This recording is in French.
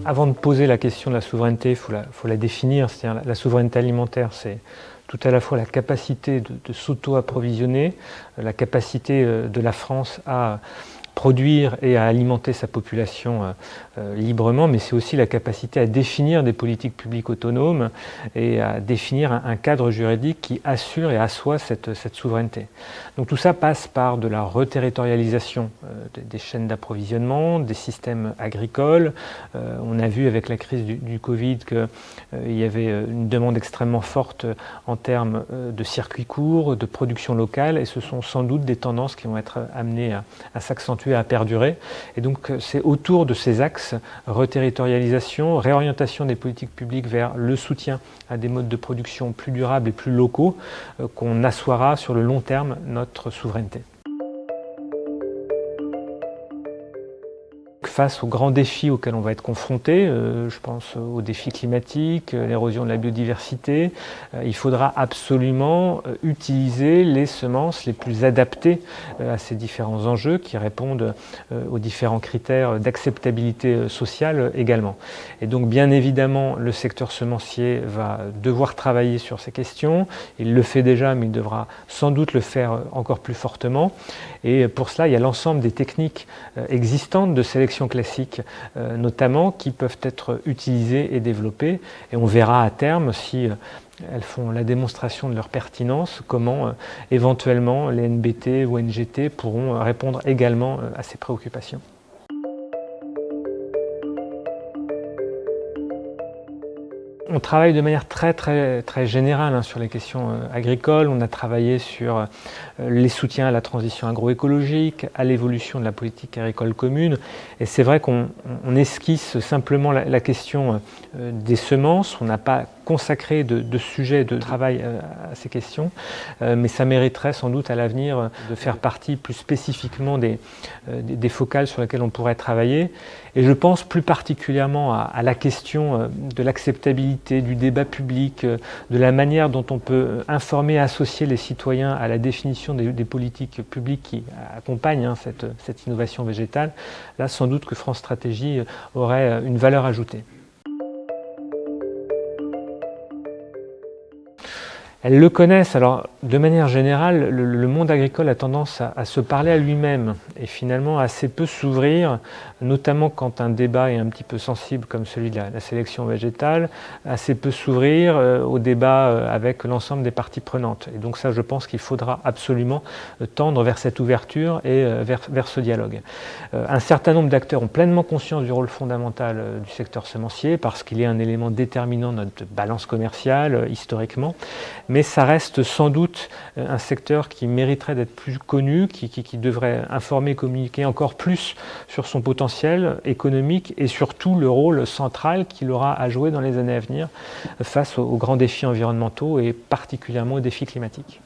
Avant de poser la question de la souveraineté, il faut la définir. C'est-à-dire la souveraineté alimentaire, c'est tout à la fois la capacité de s'auto-approvisionner, la capacité de la France à produire et à alimenter sa population librement, mais c'est aussi la capacité à définir des politiques publiques autonomes et à définir un cadre juridique qui assure et assoit cette souveraineté. Donc tout ça passe par de la reterritorialisation des chaînes d'approvisionnement, des systèmes agricoles. On a vu avec la crise du Covid qu'il y avait une demande extrêmement forte en termes de circuits courts, de production locale, et ce sont sans doute des tendances qui vont être amenées à s'accentuer, à perdurer. Et donc c'est autour de ces axes, reterritorialisation, réorientation des politiques publiques vers le soutien à des modes de production plus durables et plus locaux, qu'on assoira sur le long terme notre souveraineté. Face aux grands défis auxquels on va être confronté, je pense aux défis climatiques, l'érosion de la biodiversité, il faudra absolument utiliser les semences les plus adaptées à ces différents enjeux qui répondent aux différents critères d'acceptabilité sociale également. Et donc bien évidemment, le secteur semencier va devoir travailler sur ces questions. Il le fait déjà, mais il devra sans doute le faire encore plus fortement. Et pour cela, il y a l'ensemble des techniques existantes de sélection classique, notamment, qui peuvent être utilisées et développées. Et on verra à terme si elles font la démonstration de leur pertinence, comment éventuellement les NBT ou NGT pourront répondre également à ces préoccupations. On travaille de manière très générale sur les questions agricoles. On a travaillé sur les soutiens à la transition agroécologique, à l'évolution de la politique agricole commune. Et c'est vrai qu'on esquisse simplement la question des semences. On n'a pas consacré de sujet de travail à ces questions, mais ça mériterait sans doute à l'avenir de faire partie plus spécifiquement des focales sur lesquelles on pourrait travailler. Et je pense plus particulièrement à la question de l'acceptabilité, du débat public, de la manière dont on peut informer et associer les citoyens à la définition des politiques publiques qui accompagnent cette innovation végétale. Là, sans doute que France Stratégie aurait une valeur ajoutée. Elles le connaissent. Alors, de manière générale, le monde agricole a tendance à se parler à lui-même et finalement assez peu s'ouvrir, notamment quand un débat est un petit peu sensible comme celui de la sélection végétale, assez peu s'ouvrir au débat avec l'ensemble des parties prenantes. Et donc ça, je pense qu'il faudra absolument tendre vers cette ouverture et vers ce dialogue. Un certain nombre d'acteurs ont pleinement conscience du rôle fondamental du secteur semencier parce qu'il est un élément déterminant de notre balance commerciale historiquement. Mais ça reste sans doute un secteur qui mériterait d'être plus connu, qui devrait informer et communiquer encore plus sur son potentiel économique et surtout le rôle central qu'il aura à jouer dans les années à venir face aux grands défis environnementaux et particulièrement aux défis climatiques.